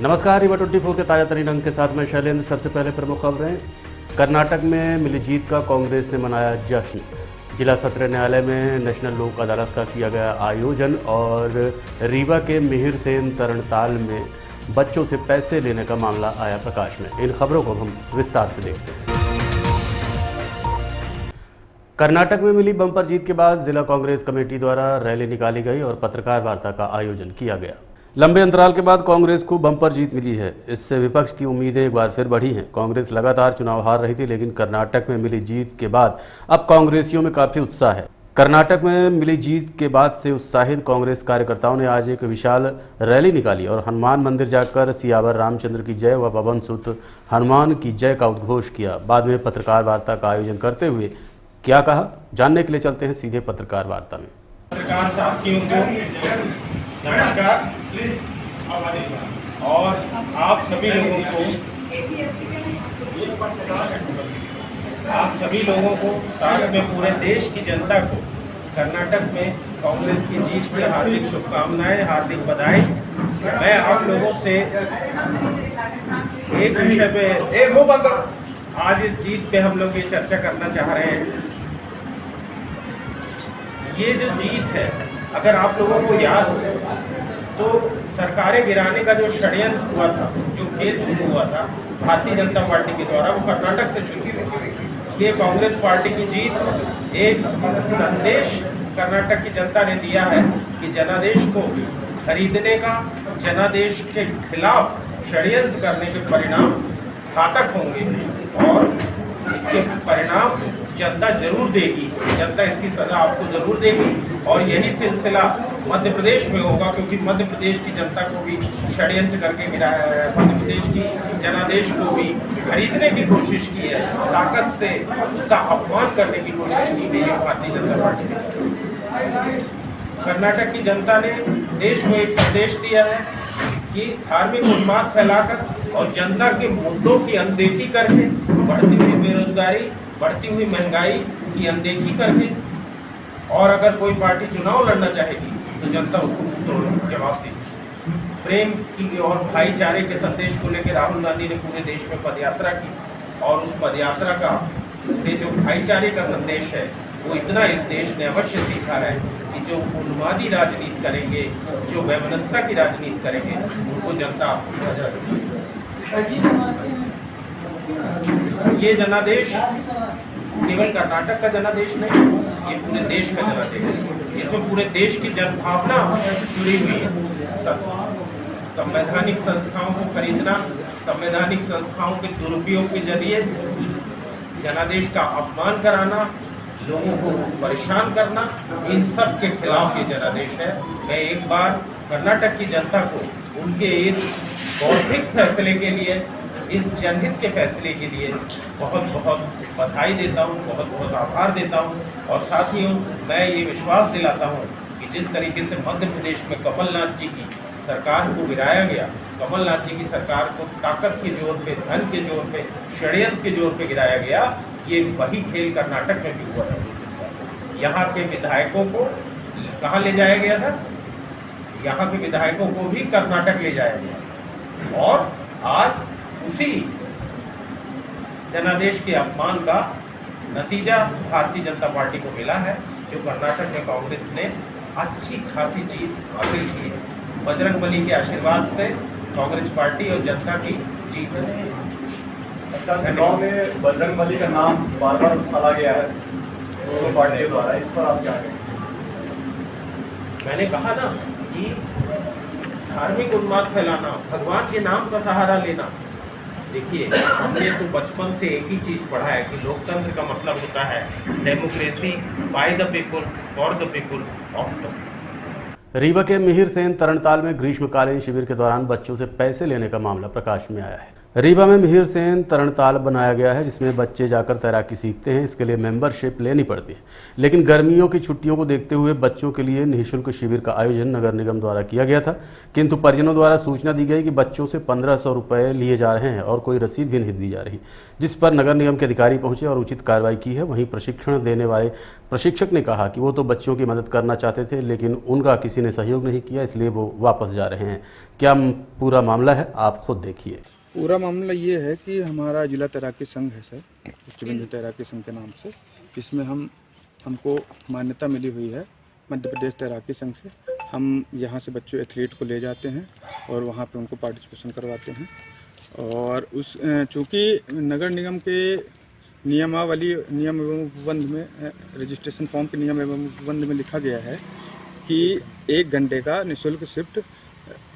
नमस्कार, रीवा 24 के ताजा तरीन अंक के साथ मैं शैलेंद्र। सबसे पहले प्रमुख खबरें। कर्नाटक में मिली जीत का कांग्रेस ने मनाया जश्न। जिला सत्र न्यायालय में नेशनल लोक अदालत का किया गया आयोजन और रीवा के मिहिर सेन तरणताल में बच्चों से पैसे लेने का मामला आया प्रकाश में। इन खबरों को हम विस्तार से देखते हैं। कर्नाटक में मिली बम्पर जीत के बाद जिला कांग्रेस कमेटी द्वारा रैली निकाली गई और पत्रकार वार्ता का आयोजन किया गया। लंबे अंतराल के बाद कांग्रेस को बम्पर जीत मिली है। इससे विपक्ष की उम्मीदें एक बार फिर बढ़ी हैं। कांग्रेस लगातार चुनाव हार रही थी, लेकिन कर्नाटक में मिली जीत के बाद अब कांग्रेसियों में काफी उत्साह है। कर्नाटक में मिली जीत के बाद से उत्साहित कांग्रेस कार्यकर्ताओं ने आज एक विशाल रैली निकाली और हनुमान मंदिर जाकर सियावर रामचंद्र की जय व पवन सुत हनुमान की जय का उद्घोष किया। बाद में पत्रकार वार्ता का आयोजन करते हुए क्या कहा, जानने के लिए चलते हैं सीधे पत्रकार वार्ता में। पत्रकार साथियों को नमस्कार और आप सभी लोगों को साथ में पूरे देश की जनता को कर्नाटक में कांग्रेस की जीत की हार्दिक शुभकामनाएं, हार्दिक बधाई। मैं आप लोगों से एक विषय पे आज इस जीत पे हम लोग ये चर्चा करना चाह रहे हैं। ये जो जीत है, अगर आप लोगों को याद हो तो सरकारें गिराने का जो षड्यंत्र हुआ था, जो खेल शुरू हुआ था भारतीय जनता पार्टी के द्वारा, वो कर्नाटक से शुरू हुआ। ये कांग्रेस पार्टी की जीत एक संदेश कर्नाटक की जनता ने दिया है कि जनादेश को खरीदने का, जनादेश के खिलाफ षड्यंत्र करने के परिणाम घातक होंगे और इसके परिणाम जनता जरूर देगी। जनता इसकी सजा आपको जरूर देगी और यही सिलसिला मध्य प्रदेश में होगा, क्योंकि मध्य प्रदेश की जनता को भी षड्यंत्र करके गिराया है। मध्य प्रदेश की जनादेश को भी खरीदने की कोशिश की है, ताकत से उसका अपमान करने की कोशिश की गई है भारतीय जनता पार्टी ने। कर्नाटक की जनता ने देश को एक संदेश दिया है कि धार्मिक उन्माद फैलाकर और जनता के मुद्दों की अनदेखी करके, बढ़ती हुई बेरोजगारी, बढ़ती हुई महंगाई की अनदेखी करके, और अगर कोई पार्टी चुनाव लड़ना चाहेगी तो जनता उसको मुंह जवाब देगी। प्रेम की और भाईचारे के संदेश को लेकर राहुल गांधी ने पूरे देश में पदयात्रा की और उस पदयात्रा का से जो भाईचारे का संदेश है वो इतना इस देश ने अवश्य सीखा है कि जो उन्मादी राजनीति करेंगे, जो वैमनस्यता की राजनीति करेंगे, उनको जनता सजा देगी। ये जनादेश केवल कर्नाटक का जनादेश नहीं, ये पूरे देश का जनादेश है। इसमें पूरे देश की जनभावना जुड़ी हुई है। संवैधानिक संस्थाओं को खरीदना, संवैधानिक संस्थाओं के दुरुपयोग के जरिए जनादेश का अपमान कराना, लोगों को परेशान करना, इन सब के खिलाफ ये जनादेश है। मैं एक बार कर्नाटक की जनता को उनके इस बौद्धिक फैसले के लिए, इस जनहित के फैसले के लिए बहुत बहुत बधाई देता हूँ, बहुत बहुत आभार देता हूँ। और साथियों, मैं ये विश्वास दिलाता हूँ कि जिस तरीके से मध्य प्रदेश में कमलनाथ जी की सरकार को गिराया गया, कमलनाथ जी की सरकार को ताकत के जोर पे, धन के जोर पे, षड्यंत्र के जोर पे गिराया गया, ये वही खेल कर्नाटक में भी हुआ था। यहाँ के विधायकों को कहाँ ले जाया गया था? यहाँ के विधायकों को भी कर्नाटक ले जाया गया और आज उसी जनादेश के अपमान का नतीजा भारतीय जनता पार्टी को मिला है, जो कर्नाटक में कांग्रेस ने अच्छी खासी जीत हासिल की है। बजरंगबली के आशीर्वाद से कांग्रेस पार्टी और जनता की जीत है। चुनाव में बजरंगबली का नाम बार बार उछाला गया है दोनों पार्टियों द्वारा, इस पर आप क्या कहेंगे? मैंने कहा ना कि धार्मिक उन्माद फैलाना, भगवान के नाम का सहारा लेना। देखिए, हमने तो बचपन से एक ही चीज पढ़ा है कि लोकतंत्र का मतलब होता है democracy, by the people, for the people, of the people. Rewa के मिहिर सेन तरणताल में ग्रीष्मकालीन शिविर के दौरान बच्चों से पैसे लेने का मामला प्रकाश में आया है। रीवा में मिहिर सेन तरणताल बनाया गया है, जिसमें बच्चे जाकर तैराकी सीखते हैं। इसके लिए मेंबरशिप लेनी पड़ती है, लेकिन गर्मियों की छुट्टियों को देखते हुए बच्चों के लिए निःशुल्क शिविर का आयोजन नगर निगम द्वारा किया गया था, किंतु परिजनों द्वारा सूचना दी गई कि बच्चों से 1500 रुपये लिए जा रहे हैं और कोई रसीद भी नहीं दी जा रही, जिस पर नगर निगम के अधिकारी पहुंचे और उचित कार्रवाई की है। वहीं प्रशिक्षण देने वाले प्रशिक्षक ने कहा कि वो तो बच्चों की मदद करना चाहते थे, लेकिन उनका किसी ने सहयोग नहीं किया, इसलिए वो वापस जा रहे हैं। क्या पूरा मामला है, आप खुद देखिए। पूरा मामला ये है कि हमारा जिला तैराकी संघ है सर, उच्च बंधु तैराकी संघ के नाम से, जिसमें हमको मान्यता मिली हुई है मध्य प्रदेश तैराकी संघ से। हम यहाँ से बच्चों एथलीट को ले जाते हैं और वहाँ पे उनको पार्टिसिपेशन करवाते हैं। और उस चूँकि नगर निगम के नियम एवं उपबंध में रजिस्ट्रेशन फॉर्म के नियम एवं उपबंध में लिखा गया है कि 1 घंटे का निःशुल्क शिफ्ट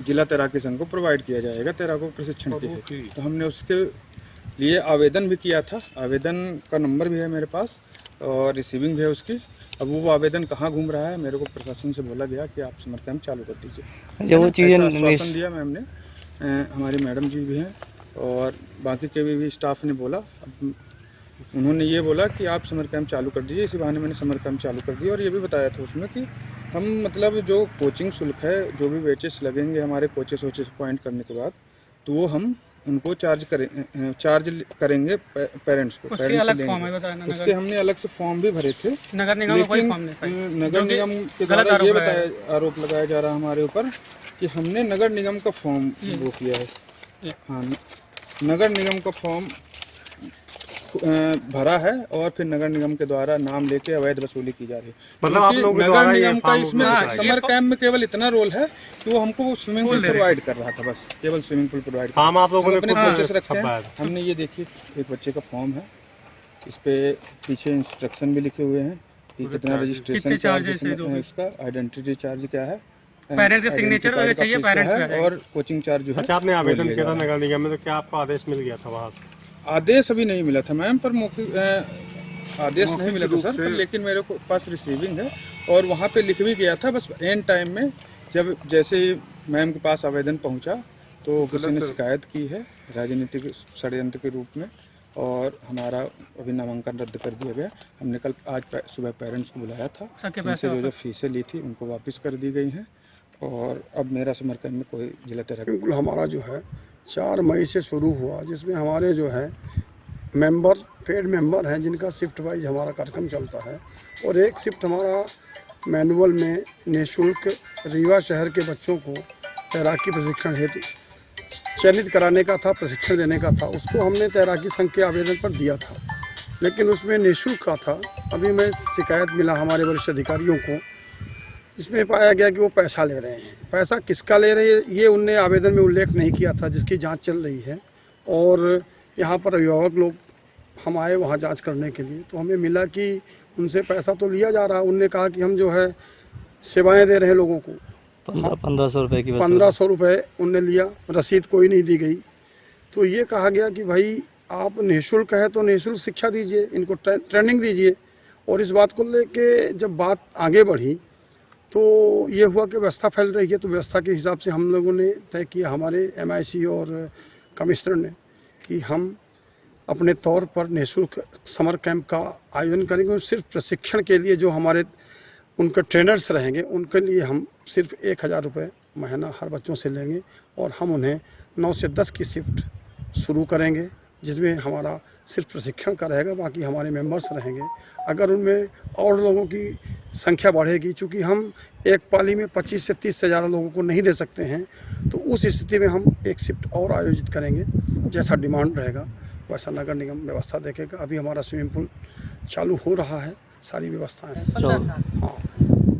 जिला तैराकी संघ को प्रोवाइड किया जाएगा तैराकों प्रशिक्षण के लिए। तो हमने उसके लिए आवेदन भी किया था, आवेदन का नंबर भी है मेरे पास और रिसीविंग भी है उसकी। अब वो आवेदन कहाँ घूम रहा है, मेरे को प्रशासन से बोला गया कि आप समर कैंप चालू कर दीजिए। जो वो चीज़ें आश्वासन दिया मैम ने, हमारी मैडम जी भी हैं और बाकी के भी स्टाफ ने बोला। अब उन्होंने ये बोला कि आप समर कैंप चालू कर दीजिए। इसी बहाने मैंने समर कैंप चालू कर दिया और ये भी बताया था उसमें कि हम मतलब जो कोचिंग शुल्क है, जो भी वेचेस लगेंगे हमारे कोचेस अपॉइंट करने के बाद, तो वो हम उनको चार्ज करेंगे पेरेंट्स को। उसके अलग फॉर्म है, बताया ना, उसके हमने अलग से फॉर्म भी भरे थे। नगर निगम में कोई फॉर्म नहीं, नगर निगम के द्वारा ये आरोप लगाया जा रहा है हमारे ऊपर कि हमने नगर निगम का फॉर्म वो किया है। हाँ, नगर निगम का फॉर्म भरा है और फिर नगर निगम के द्वारा नाम लेके अवैध वसूली की जा रही है। मतलब आप लोग नगर निगम का इसमें समर कैंप में केवल इतना रोल है कि वो हमको स्विमिंग पूल प्रोवाइड कर रहा था, बस केवल स्विमिंग पूल प्रोवाइड। हम आप लोगों ने अपने कोचेस रखे हैं। हमने ये देखिए एक बच्चे का फॉर्म है, इस पे पीछे इंस्ट्रक्शन भी लिखे हुए हैं कि कितना रजिस्ट्रेशन चार्ज है, इसका आइडेंटिटी चार्ज क्या है, पेरेंट्स का सिग्नेचर अगर चाहिए पेरेंट्स का, और कोचिंग चार्ज जो है। अच्छा, आपने आवेदन किया था नगर निगम में, तो क्या आपको आदेश मिल गया था वहाँ से? आदेश अभी नहीं मिला था मैम, पर आदेश नहीं मिला था सर, लेकिन मेरे को पास रिसीविंग है और वहाँ पे लिख भी गया था। बस एंड टाइम में जब जैसे मैम के पास आवेदन पहुँचा तो किसी ने शिकायत की है राजनीतिक षड्यंत्र के रूप में और हमारा अभी नामांकन रद्द कर दिया गया। हमने कल आज सुबह पेरेंट्स को बुलाया था, उनसे जो फीसें ली थी उनको वापस कर दी गई हैं और अब मेरा समर कैंप में कोई जिला तैराकी। बिल्कुल, हमारा जो है 4 मई से शुरू हुआ, जिसमें हमारे जो है मेंबर पेड मेंबर हैं जिनका शिफ्ट वाइज हमारा कार्यक्रम चलता है। और एक शिफ्ट हमारा मैनुअल में निःशुल्क रीवा शहर के बच्चों को तैराकी प्रशिक्षण हेतु चयनित कराने का था, प्रशिक्षण देने का था। उसको हमने तैराकी संघ के आवेदन पर दिया था, लेकिन उसमें निःशुल्क का था। अभी मैं शिकायत मिला हमारे वरिष्ठ अधिकारियों को, इसमें पाया गया कि वो पैसा ले रहे हैं। पैसा किसका ले रहे हैं ये उनने आवेदन में उल्लेख नहीं किया था, जिसकी जांच चल रही है। और यहाँ पर अभिभावक लोग हम आए वहाँ जांच करने के लिए, तो हमें मिला कि उनसे पैसा तो लिया जा रहा है। उनने कहा कि हम जो है सेवाएं दे रहे हैं लोगों को, 1500 रुपये की 1500 रुपये उनने लिया, रसीद कोई नहीं दी गई। तो ये कहा गया कि भाई आप निःशुल्क है तो निःशुल्क शिक्षा दीजिए, इनको ट्रेनिंग दीजिए। और इस बात को लेके जब बात आगे बढ़ी तो ये हुआ कि व्यवस्था फैल रही है, तो व्यवस्था के हिसाब से हम लोगों ने तय किया, हमारे MIC और कमिश्नर ने, कि हम अपने तौर पर निःशुल्क समर कैंप का आयोजन करेंगे। और सिर्फ प्रशिक्षण के लिए जो हमारे उनके ट्रेनर्स रहेंगे उनके लिए हम सिर्फ 1000 रुपये महीना हर बच्चों से लेंगे और हम उन्हें 9 से 10 की शिफ्ट शुरू करेंगे, जिसमें हमारा सिर्फ प्रशिक्षण का रहेगा, बाकी हमारे मेंबर्स रहेंगे। अगर उनमें और लोगों की संख्या बढ़ेगी, चूँकि हम एक पाली में 25 से 30 से ज़्यादा लोगों को नहीं दे सकते हैं, तो उस स्थिति में हम एक शिफ्ट और आयोजित करेंगे। जैसा डिमांड रहेगा वैसा नगर निगम व्यवस्था देखेगा। अभी हमारा स्विमिंग पूल चालू हो रहा है, सारी व्यवस्थाएँ। हाँ,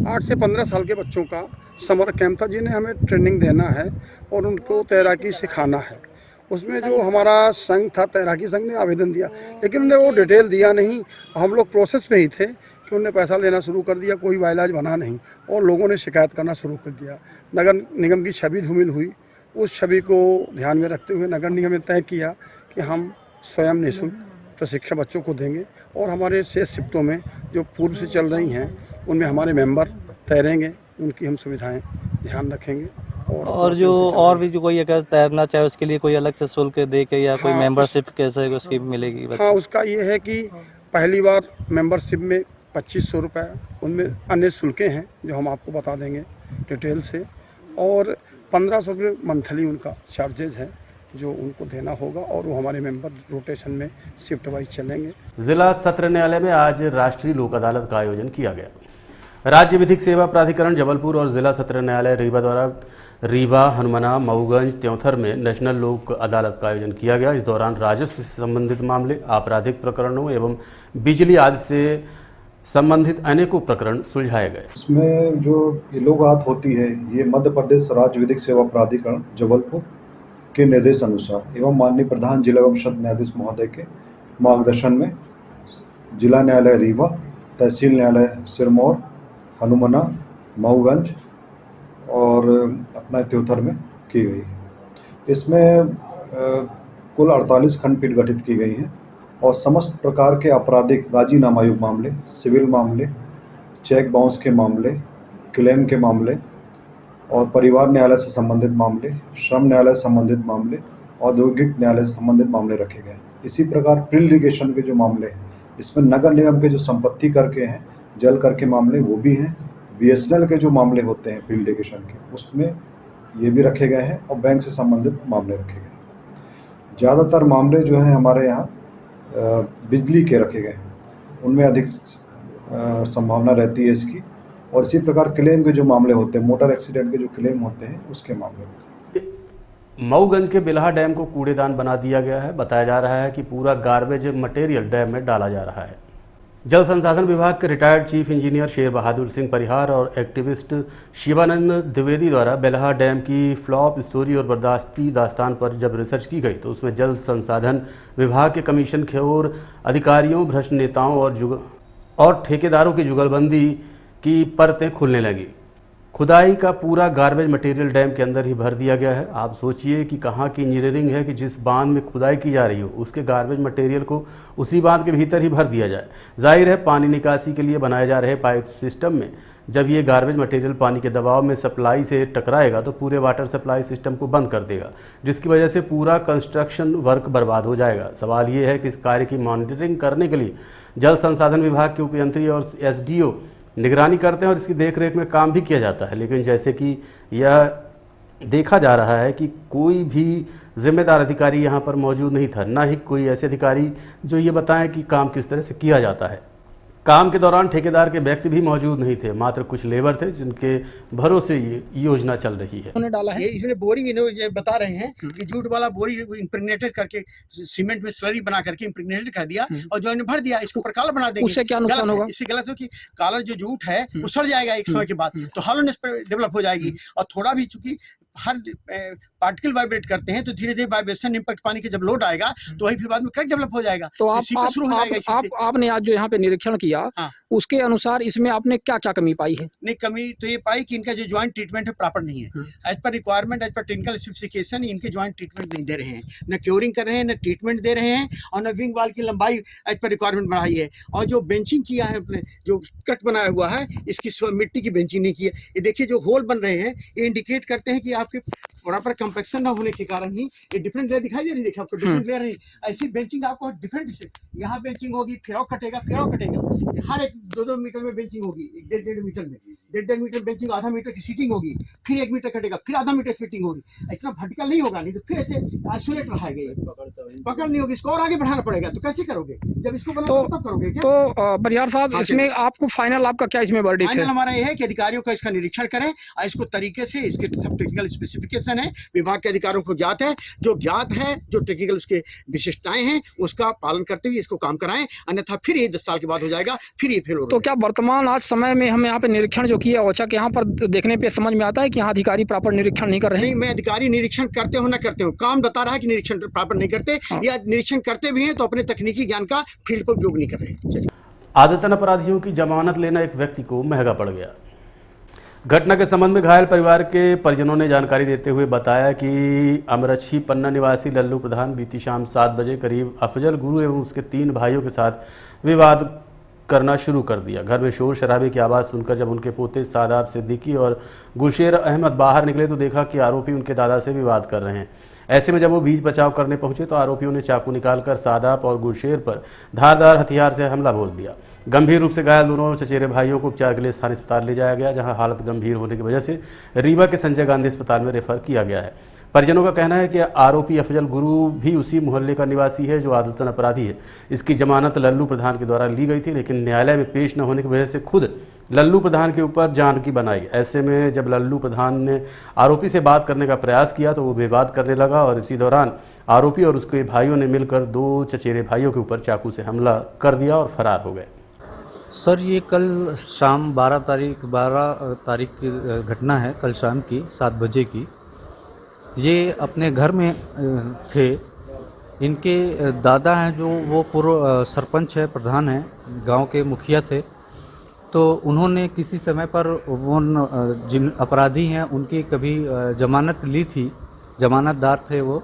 8 से 15 साल के बच्चों का समर कैंप था, जिन्हें हमें ट्रेनिंग देना है और उनको तैराकी सिखाना है। उसमें जो हमारा संघ था, तैराकी संघ ने आवेदन दिया, लेकिन उन्हें वो डिटेल दिया नहीं। हम लोग प्रोसेस में ही थे कि उन्होंने पैसा लेना शुरू कर दिया, कोई वाइलाज बना नहीं और लोगों ने शिकायत करना शुरू कर दिया। नगर निगम की छवि धूमिल हुई। उस छवि को ध्यान में रखते हुए नगर निगम ने तय किया कि हम स्वयं निःशुल्क प्रशिक्षण बच्चों को देंगे और हमारे शेष शिफ्टों में जो पूर्व से चल रही हैं उनमें हमारे मेंबर तैरेंगे, उनकी हम सुविधाएं ध्यान रखेंगे और जो और भी जो कोई अगर तैरना चाहे उसके लिए कोई अलग से शुल्क दे के या कोई हाँ, मेंबरशिप कैसे उसकी मिलेगी? हाँ, उसका ये है कि पहली बार मेंबरशिप में 2500 रुपये, उनमें अन्य शुल्कें हैं जो हम आपको बता देंगे डिटेल से, और 1500 रुपये मंथली उनका चार्जेज है जो उनको देना होगा, और वो हमारे मेंबर रोटेशन में शिफ्ट वाइज चलेंगे। जिला सत्र न्यायालय में आज राष्ट्रीय लोक अदालत का आयोजन किया गया। राज्य विधिक सेवा प्राधिकरण जबलपुर और जिला सत्र न्यायालय रीवा द्वारा रीवा, हनुमाना, मऊगंज, त्योंथर में नेशनल लोक अदालत का आयोजन किया गया। इस दौरान राजस्व से संबंधित मामले, आपराधिक प्रकरणों एवं बिजली आदि से संबंधित अनेकों प्रकरण सुलझाए गए। इसमें जो ये लोकअदालत होती है ये मध्य प्रदेश राज्य विधिक सेवा प्राधिकरण जबलपुर के निर्देश अनुसार एवं माननीय प्रधान जिला एवं सत्र न्यायाधीश महोदय के मार्गदर्शन में जिला न्यायालय रीवा, तहसील न्यायालय सिरमौर, हनुमाना, मऊगंज और अपना त्योंथर में की गई है। इसमें कुल 48 खंडपीठ गठित की गई हैं और समस्त प्रकार के आपराधिक राजीनामा युक्त मामले, सिविल मामले, चेक बाउंस के मामले, क्लेम के मामले और परिवार न्यायालय से संबंधित मामले, श्रम न्यायालय से संबंधित मामले, औद्योगिक न्यायालय से संबंधित मामले रखे गए। इसी प्रकार प्री लिटिगेशन के जो मामले हैं इसमें नगर निगम के जो संपत्ति कर के हैं, जल कर के मामले वो भी हैं, BSNL के जो मामले होते हैं प्री लिटिगेशन के उसमें ये भी रखे गए हैं और बैंक से संबंधित मामले रखे गए हैं। ज़्यादातर मामले जो हैं हमारे यहाँ बिजली के रखे गए हैं, उनमें अधिक संभावना रहती है इसकी, और इसी प्रकार क्लेम के जो मामले होते हैं, मोटर एक्सीडेंट के जो क्लेम होते हैं उसके मामले होते हैं। मऊगंज के बिल्हा डैम को कूड़ेदान बना दिया गया है। बताया जा रहा है कि पूरा गार्बेज मटेरियल डैम में डाला जा रहा है। जल संसाधन विभाग के retired chief engineer Sher Bahadur Singh Parihar और एक्टिविस्ट शिवानंद द्विवेदी द्वारा बेल्हा डैम की फ्लॉप स्टोरी और बर्दाश्ती दास्तान पर जब रिसर्च की गई तो उसमें जल संसाधन विभाग के कमीशन खोर अधिकारियों, भ्रष्ट नेताओं और ठेकेदारों की जुगलबंदी की परतें खुलने लगी। खुदाई का पूरा गार्बेज मटेरियल डैम के अंदर ही भर दिया गया है। आप सोचिए कि कहाँ की इंजीनियरिंग है कि जिस बांध में खुदाई की जा रही हो उसके गार्बेज मटेरियल को उसी बांध के भीतर ही भर दिया जाए। जाहिर है पानी निकासी के लिए बनाए जा रहे पाइप सिस्टम में जब ये गार्बेज मटेरियल पानी के दबाव में सप्लाई से टकराएगा तो पूरे वाटर सप्लाई सिस्टम को बंद कर देगा, जिसकी वजह से पूरा कंस्ट्रक्शन वर्क बर्बाद हो जाएगा। सवाल ये है कि इस कार्य की मॉनिटरिंग करने के लिए जल संसाधन विभाग के उपयंत्री और SDO निगरानी करते हैं और इसकी देखरेख में काम भी किया जाता है, लेकिन जैसे कि यह देखा जा रहा है कि कोई भी जिम्मेदार अधिकारी यहाँ पर मौजूद नहीं था, ना ही कोई ऐसे अधिकारी जो ये बताएं कि काम किस तरह से किया जाता है। काम के दौरान ठेकेदार के व्यक्ति भी मौजूद नहीं थे, मात्र कुछ लेबर थे जिनके भरोसे ये योजना चल रही है। उन्होंने डाला है ये, इसमें बोरी ये बता रहे हैं कि झूठ वाला बोरी इम्प्रेग्नेटेड करके सीमेंट में स्लरी बना करके इम्प्रेग्नेटेड कर दिया और जो इन्हें भर दिया, इसको ऊपर काला बना देंगे। उससे क्या नुकसान होगा? इससे गलत हो कि काला जो झूठ है वो सड़ जाएगा एक समय के बाद, तो हॉलोनेस डेवलप हो जाएगी। और थोड़ा भी चूंकि हर पार्टिकल वाइब्रेट करते हैं तो धीरे धीरे वाइब्रेशन इम्पैक्ट पानी के जब लोड आएगा तो वही फिर बाद में क्रैक डेवलप हो जाएगा। तो आपने आज जो यहाँ पे निरीक्षण किया उसके अनुसार इसमें आपने क्या क्या कमी पाई है? नहीं, कमी तो ये पाई कि इनका जो ज्वाइंट ट्रीटमेंट है प्रॉपर नहीं है। As per requirement, as per technical specification इनके ज्वाइंट ट्रीटमेंट नहीं दे रहे हैं, न क्योरिंग कर रहे हैं, न ट्रीटमेंट दे रहे हैं, और न विंग वाल की लंबाई एज पर रिक्वायरमेंट बढ़ाई है। और जो बेंचिंग किया है अपने जो कट बनाया हुआ है इसकी मिट्टी की बेंचिंग नहीं की है। ये देखिए जो होल बन रहे हैं ये इंडिकेट करते हैं कि आपके प्रॉपर कंपैक्शन ना होने के कारण ही ये डिफरेंट लेयर दिखाई दे रही है। देखिए आपको डिफरेंट लेयर है, ऐसी बेंचिंग आपको डिफरेंट से यहाँ बेंचिंग होगी, फिर कटेगा, हर एक 2-2 मीटर में बेंचिंग होगी, 1.5 मीटर में 1.5 मीटर बेंचिंग, आधा मीटर की सीटिंग होगी, फिर 1 मीटर कटेगा, फिर आधा मीटर फिटिंग होगी। इतना वर्टिकल नहीं होगा, नहीं तो फिर ऐसे आइसोलेट रहेगा, पकड़ नहीं होगी, इसको और आगे बढ़ाना पड़ेगा। तो कैसे करोगे जब इसको बनाओगे तब करोगे क्या? तो परिहार साहब इसमें आपको फाइनल आपका क्या इसमें वर्डिक्ट है? फाइनल हमारा ये है कि अधिकारियों का इसका निरीक्षण करें और इसको तरीके से, इसके सब टेक्निकल स्पेसिफिकेशन है, विभाग के अधिकारियों को ज्ञात है, जो ज्ञात है जो टेक्निकल उसके विशिष्टताएं हैं उसका पालन करते हुए इसको काम कराएं, अन्यथा फिर ये 10 साल के बाद हो जाएगा, फिर ये फेल हो। तो क्या वर्तमान आज समय में हम यहाँ पे निरीक्षण जो किया औचक यहाँ पर देखने पे समझ में आता है कि यहाँ अधिकारी प्रॉपर निरीक्षण नहीं कर रहे हैं? नहीं, मैं अधिकारी निरीक्षण करते हो ना करते हो, काम बता रहा है कि निरीक्षण प्रॉपर नहीं करते, या निरीक्षण करते भी हैं तो अपने तकनीकी ज्ञान का फील्ड पर उपयोग नहीं कर रहे। आदतन अपराधियों की जमानत लेना एक व्यक्ति को महंगा पड़ गया। घटना के संबंध में घायल परिवार के परिजनों ने जानकारी देते हुए बताया कि अमरछी पन्ना निवासी लल्लू प्रधान बीती शाम 7 बजे करीब अफजल गुरु एवं उसके 3 भाइयों के साथ विवाद करना शुरू कर दिया। घर में शोर शराबे की आवाज़ सुनकर जब उनके पोते सादाब सिद्दीकी और गुलशेर अहमद बाहर निकले तो देखा कि आरोपी उनके दादा से विवाद कर रहे हैं। ऐसे में जब वो बीच बचाव करने पहुंचे तो आरोपियों ने चाकू निकालकर सादाब और गुलशेर पर धारदार हथियार से हमला बोल दिया। गंभीर रूप से घायल दोनों चचेरे भाइयों को उपचार के लिए स्थानीय अस्पताल ले जाया गया, जहां हालत गंभीर होने की वजह से रीवा के संजय गांधी अस्पताल में रेफर किया गया है। परिजनों का कहना है कि आरोपी अफजल गुरु भी उसी मोहल्ले का निवासी है जो आदतन अपराधी है। इसकी जमानत लल्लू प्रधान के द्वारा ली गई थी, लेकिन न्यायालय में पेश न होने की वजह से खुद लल्लू प्रधान के ऊपर जान की बनाई। ऐसे में जब लल्लू प्रधान ने आरोपी से बात करने का प्रयास किया तो वो बेबात करने लगा और इसी दौरान आरोपी और उसके भाइयों ने मिलकर 2 चचेरे भाइयों के ऊपर चाकू से हमला कर दिया और फरार हो गए। सर, ये कल शाम 12 तारीख की घटना है। कल शाम की 7 बजे की ये अपने घर में थे। इनके दादा हैं जो वो पूर्व सरपंच है, प्रधान है, गांव के मुखिया थे। तो उन्होंने किसी समय पर उन जिन अपराधी हैं उनकी कभी जमानत ली थी, जमानतदार थे वो।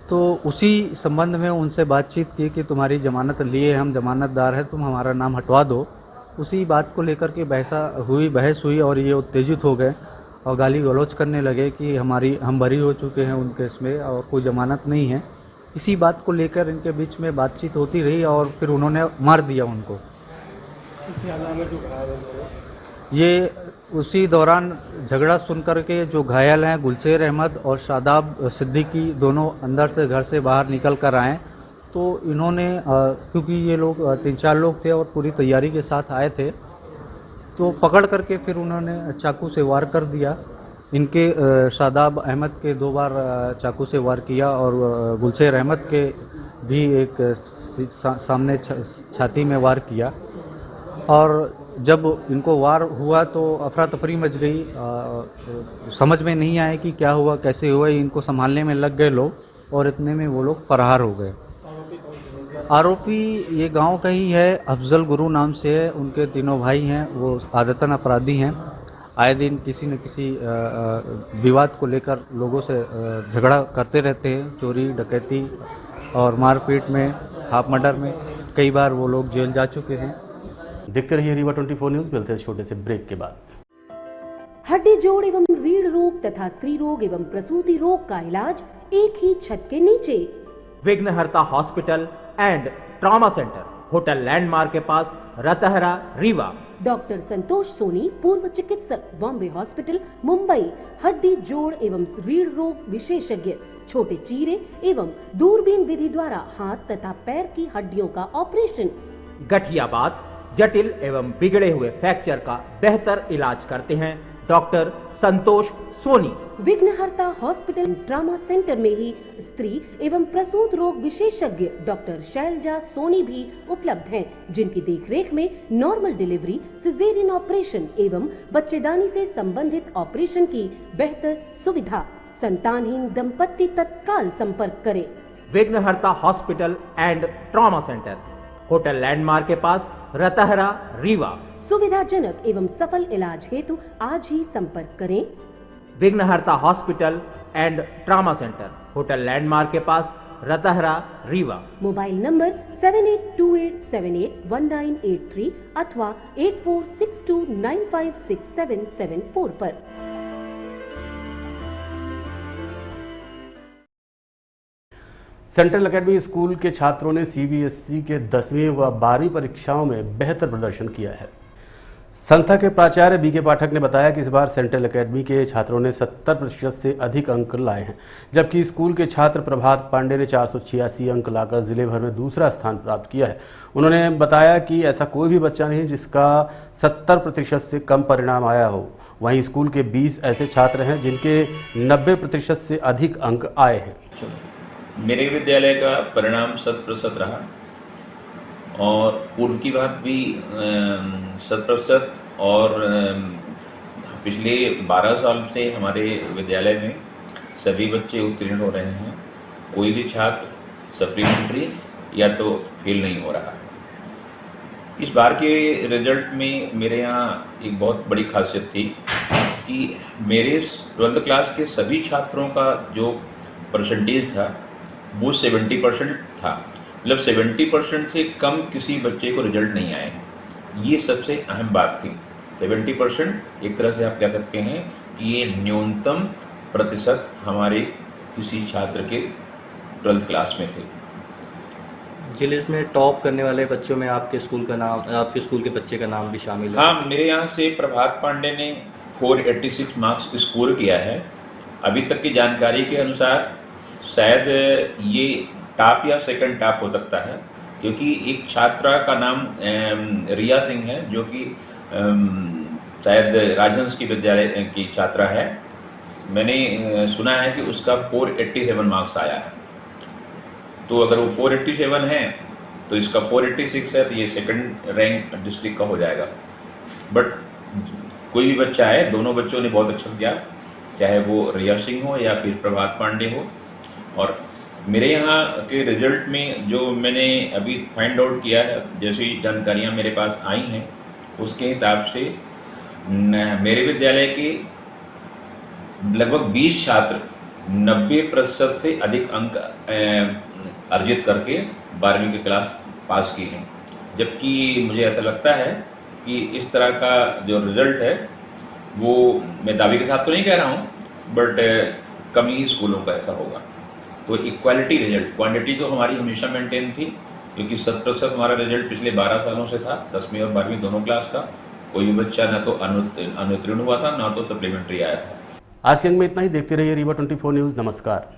तो उसी संबंध में उनसे बातचीत की कि तुम्हारी जमानत लिए हम जमानतदार हैं, तुम हमारा नाम हटवा दो। उसी बात को लेकर के बहस हुई और ये उत्तेजित हो गए और गाली गलौज करने लगे कि हम बरी हो चुके हैं उन केस में और कोई जमानत नहीं है। इसी बात को लेकर इनके बीच में बातचीत होती रही और फिर उन्होंने मार दिया उनको। ये उसी दौरान झगड़ा सुन कर के जो घायल हैं गुलशेर अहमद और शादाब सिद्दीकी दोनों अंदर से घर से बाहर निकल कर आए। तो इन्होंने क्योंकि ये लोग 3-4 लोग थे और पूरी तैयारी के साथ आए थे, तो पकड़ करके फिर उन्होंने चाकू से वार कर दिया। इनके शादाब अहमद के 2 बार चाकू से वार किया और गुलशेर अहमद के भी एक सामने छाती में वार किया। और जब इनको वार हुआ तो अफरा तफरी मच गई। समझ में नहीं आया कि क्या हुआ, कैसे हुआ। इनको संभालने में लग गए लोग और इतने में वो लोग फरार हो गए। आरोपी ये गांव का ही है, अफजल गुरु नाम से है। उनके 3 भाई हैं, वो आदतन अपराधी हैं। आए दिन किसी न किसी विवाद को लेकर लोगों से झगड़ा करते रहते हैं। चोरी डकैती और मारपीट में, हाफ मर्डर में कई बार वो लोग जेल जा चुके हैं। देखते रहिए रीवा 24 न्यूज़। मिलते हैं छोटे से ब्रेक के बाद। हड्डी जोड़ एवं रीढ़ रोग तथा स्त्री रोग एवं प्रसूति रोग का इलाज एक ही छत के नीचे। विघ्नहर्ता hospital and trauma centre, hotel landmark के पास, रतहरा, रीवा। डॉक्टर संतोष सोनी, पूर्व चिकित्सक, बॉम्बे हॉस्पिटल, मुंबई। हड्डी जोड़ एवं रीढ़ रोग विशेषज्ञ, छोटे चीरे एवं दूरबीन विधि द्वारा हाथ तथा पैर की हड्डियों का ऑपरेशन। गठियाबात, जटिल एवं बिगड़े हुए फ्रैक्चर का बेहतर इलाज करते हैं डॉक्टर संतोष सोनी। विघ्नहर्ता हॉस्पिटल ट्रॉमा सेंटर में ही स्त्री एवं प्रसूत रोग विशेषज्ञ डॉक्टर शैलजा सोनी भी उपलब्ध हैं, जिनकी देखरेख में नॉर्मल डिलीवरी, सिजेरियन ऑपरेशन एवं बच्चेदानी से संबंधित ऑपरेशन की बेहतर सुविधा। संतानहीन दंपत्ति तत्काल संपर्क करें। विघ्नहर्ता hospital and trauma centre, hotel landmark के पास, रतहरा, रीवा। सुविधाजनक एवं सफल इलाज हेतु आज ही संपर्क करें। विघ्नहर्ता hospital and trauma centre, hotel landmark के पास, रतहरा, रीवा। मोबाइल नंबर 7828781983 अथवा 8462956774 पर। सेंट्रल एकेडमी स्कूल के छात्रों ने सीबीएसई के 10वीं व 12वीं परीक्षाओं में बेहतर प्रदर्शन किया है। संस्था के प्राचार्य बीके पाठक ने बताया कि इस बार सेंट्रल एकेडमी के छात्रों ने 70% से अधिक अंक लाए हैं, जबकि स्कूल के छात्र प्रभात पांडे ने 486 अंक लाकर जिले भर में दूसरा स्थान प्राप्त किया है। उन्होंने बताया कि ऐसा कोई भी बच्चा नहीं जिसका 70% से कम परिणाम आया हो। वहीं स्कूल के 20 ऐसे छात्र हैं जिनके 90% से अधिक अंक आए हैं। मेरे विद्यालय का परिणाम 100% रहा और पूर्व की बात भी 100% और पिछले 12 साल से हमारे विद्यालय में सभी बच्चे उत्तीर्ण हो रहे हैं। कोई भी छात्र सप्लीमेंट्री या तो फेल नहीं हो रहा है। इस बार के रिजल्ट में मेरे यहाँ एक बहुत बड़ी खासियत थी कि मेरे 12th क्लास के सभी छात्रों का जो परसेंटेज था वो 70% था। मतलब 70% से कम किसी बच्चे को रिजल्ट नहीं आए। ये सबसे अहम बात थी। 70% एक तरह से आप कह सकते हैं कि ये न्यूनतम प्रतिशत हमारे किसी छात्र के 12th क्लास में थे। जिले में टॉप करने वाले बच्चों में आपके स्कूल का नाम, आपके स्कूल के बच्चे का नाम भी शामिल है? हाँ, मेरे यहाँ से प्रभात पांडे ने 486 मार्क्स स्कोर किया है। अभी तक की जानकारी के अनुसार शायद ये टॉप या सेकंड टॉप हो सकता है, क्योंकि एक छात्रा का नाम रिया सिंह है, जो कि शायद राजहंस की विद्यालय की छात्रा है। मैंने सुना है कि उसका 487 मार्क्स आया है। तो अगर वो 487 है तो इसका 486 है, तो ये सेकंड रैंक डिस्ट्रिक्ट का हो जाएगा। बट कोई भी बच्चा है, दोनों बच्चों ने बहुत अच्छा किया, चाहे वो रिया सिंह हो या फिर प्रभात पांडे हो। और मेरे यहाँ के रिजल्ट में जो मैंने अभी फाइंड आउट किया है, जैसी जानकारियाँ मेरे पास आई हैं, उसके हिसाब से मेरे विद्यालय के लगभग 20 छात्र 90% से अधिक अंक अर्जित करके 12वीं की क्लास पास की हैं। जबकि मुझे ऐसा लगता है कि इस तरह का जो रिज़ल्ट है वो मैं दावे के साथ तो नहीं कह रहा हूँ, बट कम ही स्कूलों का ऐसा होगा। तो इक्वालिटी रिजल्ट, क्वांटिटी तो हमारी हमेशा मेंटेन थी, क्योंकि 100% हमारा रिजल्ट पिछले 12 सालों से था, 10वीं और 12वीं दोनों क्लास का। कोई भी बच्चा ना तो अनुत्तीर्ण हुआ था, ना तो सप्लीमेंट्री आया था। आज के अंक में इतना ही। देखते रहिए रीवा 24 न्यूज़। नमस्कार।